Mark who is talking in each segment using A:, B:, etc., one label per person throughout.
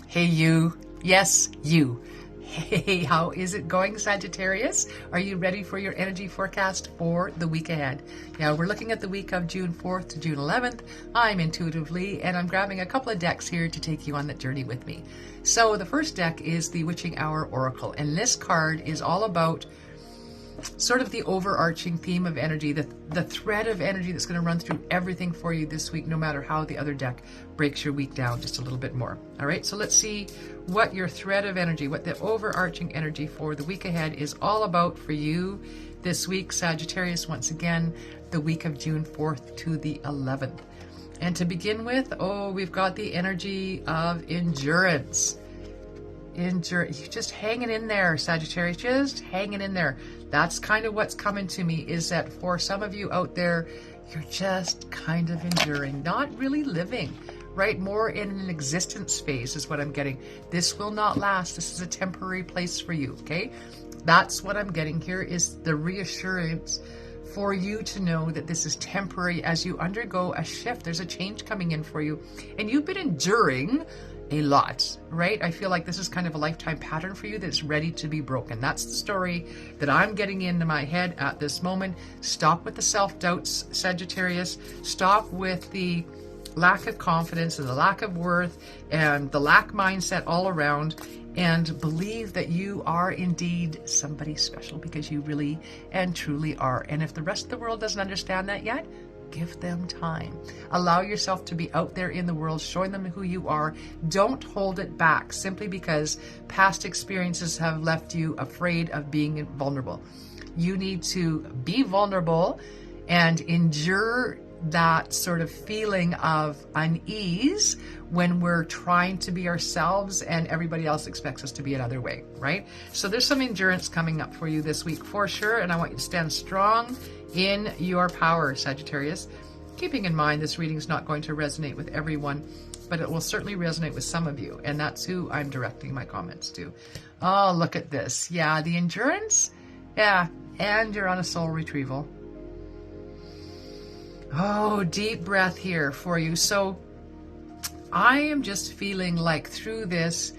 A: Hey you, yes you. Hey, how is it going, Sagittarius? Are you ready for your energy forecast for the week ahead? Now, we're looking at the week of June 4th to June 11th. I'm intuitively, and I'm grabbing a couple of decks here to take you on that journey with me. So the first deck is the Witching Hour Oracle, and this card is all about sort of the overarching theme of energy, the thread of energy that's going to run through everything for you this week, no matter how the other deck breaks your week down just a little bit more. All right, so let's see what your thread of energy, what the overarching energy for the week ahead is all about for you this week, Sagittarius. Once again, the week of June 4th to the 11th. And to begin with, we've got the energy of endurance. You're just hanging in there, Sagittarius, just hanging in there. That's kind of what's coming to me, is that for some of you out there, you're just kind of enduring, not really living, right? More in an existence phase is what I'm getting. This will not last. This is a temporary place for you, okay? That's what I'm getting here, is the reassurance for you to know that this is temporary as you undergo a shift. There's a change coming in for you, and you've been enduring a lot, right? I feel like this is kind of a lifetime pattern for you that's ready to be broken. That's the story that I'm getting into my head at this moment. Stop with the self-doubts, Sagittarius. Stop with the lack of confidence and the lack of worth and the lack mindset all around, and believe that you are indeed somebody special, because you really and truly are. And if the rest of the world doesn't understand that yet, give them time. Allow yourself to be out there in the world, showing them who you are. Don't hold it back simply because past experiences have left you afraid of being vulnerable. You need to be vulnerable and endure that sort of feeling of unease when we're trying to be ourselves and everybody else expects us to be another way, right? So there's some endurance coming up for you this week for sure, and I want you to stand strong in your power, Sagittarius. Keeping in mind this reading is not going to resonate with everyone, but it will certainly resonate with some of you, and that's who I'm directing my comments to. Oh, look at this. Yeah, the endurance. Yeah, and you're on a soul retrieval. Oh, deep breath here for you. So I am just feeling like through this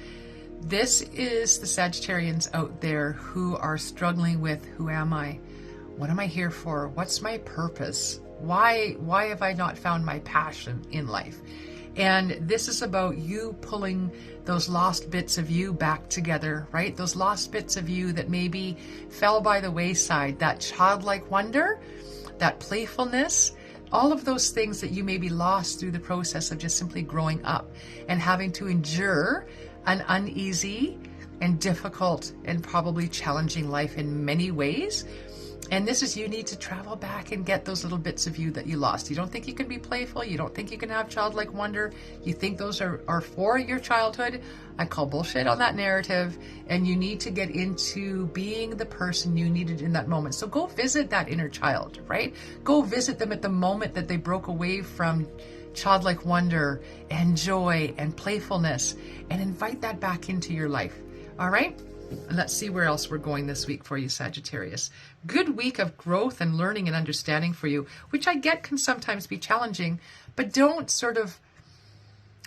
A: is the Sagittarians out there who are struggling with, who am I? What am I here for? What's my purpose? Why have I not found my passion in life? And this is about you pulling those lost bits of you back together, right? Those lost bits of you that maybe fell by the wayside, that childlike wonder, that playfulness, all of those things that you maybe lost through the process of just simply growing up and having to endure an uneasy and difficult and probably challenging life in many ways. And this is, you need to travel back and get those little bits of you that you lost. You don't think you can be playful. You don't think you can have childlike wonder. You think those are for your childhood. I call bullshit on that narrative. And you need to get into being the person you needed in that moment. So go visit that inner child, right? Go visit them at the moment that they broke away from childlike wonder and joy and playfulness, and invite that back into your life. All right? And let's see where else we're going this week for you, Sagittarius. Good week of growth and learning and understanding for you, which I get can sometimes be challenging, but don't sort of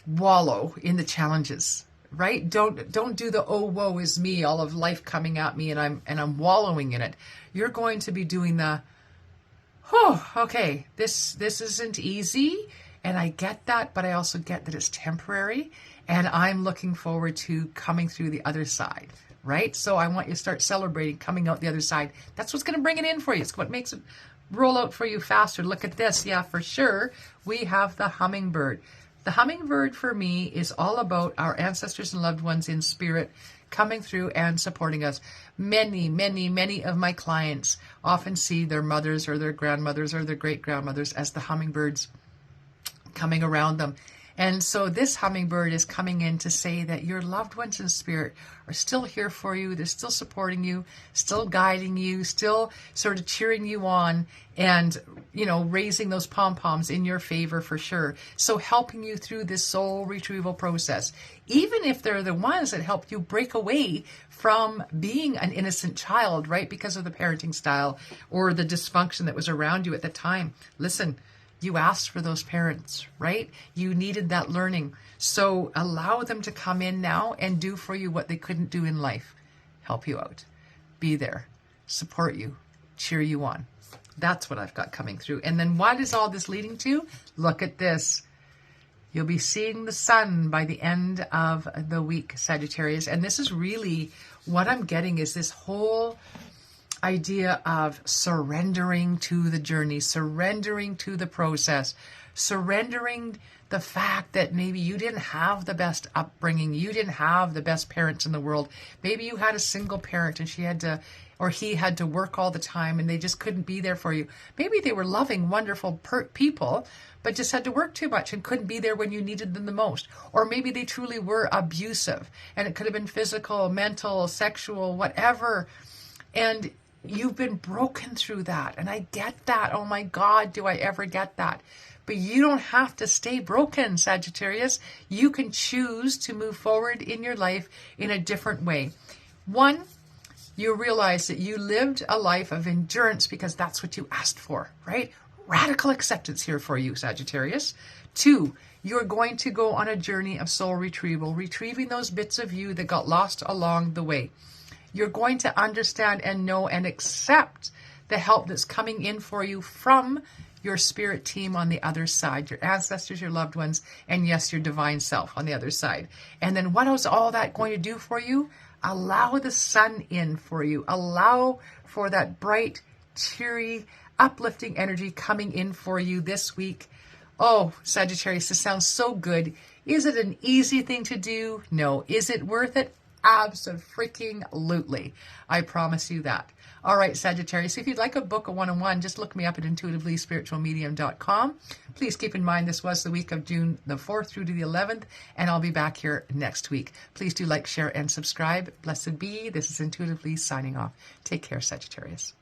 A: wallow in the challenges, right? Don't do the, oh, woe is me, all of life coming at me and I'm wallowing in it. You're going to be doing the, oh, okay, this isn't easy, and I get that, but I also get that it's temporary, and I'm looking forward to coming through the other side. Right? So I want you to start celebrating coming out the other side. That's what's going to bring it in for you. It's what makes it roll out for you faster. Look at this. Yeah, for sure. We have the hummingbird. The hummingbird for me is all about our ancestors and loved ones in spirit coming through and supporting us. Many, many, many of my clients often see their mothers or their grandmothers or their great-grandmothers as the hummingbirds coming around them. And so this hummingbird is coming in to say that your loved ones in spirit are still here for you. They're still supporting you, still guiding you, still sort of cheering you on and, you know, raising those pom-poms in your favor for sure. So helping you through this soul retrieval process, even if they're the ones that helped you break away from being an innocent child, right? Because of the parenting style or the dysfunction that was around you at the time. Listen, You asked for those parents, right? You needed that learning. So allow them to come in now and do for you what they couldn't do in life. Help you out. Be there. Support you. Cheer you on. That's what I've got coming through. And then what is all this leading to? Look at this. You'll be seeing the sun by the end of the week, Sagittarius. And this is really what I'm getting, is this whole idea of surrendering to the journey, surrendering to the process, surrendering the fact that maybe you didn't have the best upbringing, you didn't have the best parents in the world. Maybe you had a single parent and she had to, or he had to work all the time and they just couldn't be there for you. Maybe they were loving, wonderful people, but just had to work too much and couldn't be there when you needed them the most. Or maybe they truly were abusive, and it could have been physical, mental, sexual, whatever. And you've been broken through that. And I get that. Oh my God, do I ever get that? But you don't have to stay broken, Sagittarius. You can choose to move forward in your life in a different way. One, you realize that you lived a life of endurance because that's what you asked for, right? Radical acceptance here for you, Sagittarius. Two, you're going to go on a journey of soul retrieval, retrieving those bits of you that got lost along the way. You're going to understand and know and accept the help that's coming in for you from your spirit team on the other side, your ancestors, your loved ones, and yes, your divine self on the other side. And then what is all that going to do for you? Allow the sun in for you. Allow for that bright, cheery, uplifting energy coming in for you this week. Oh, Sagittarius, this sounds so good. Is it an easy thing to do? No. Is it worth it? Abso-freaking-lutely. I promise you that. All right, Sagittarius, if you'd like a book, a one-on-one, just look me up at intuitivelyspiritualmedium.com. Please keep in mind this was the week of June the 4th through to the 11th, and I'll be back here next week. Please do like, share, and subscribe. Blessed be. This is Intuitively signing off. Take care, Sagittarius.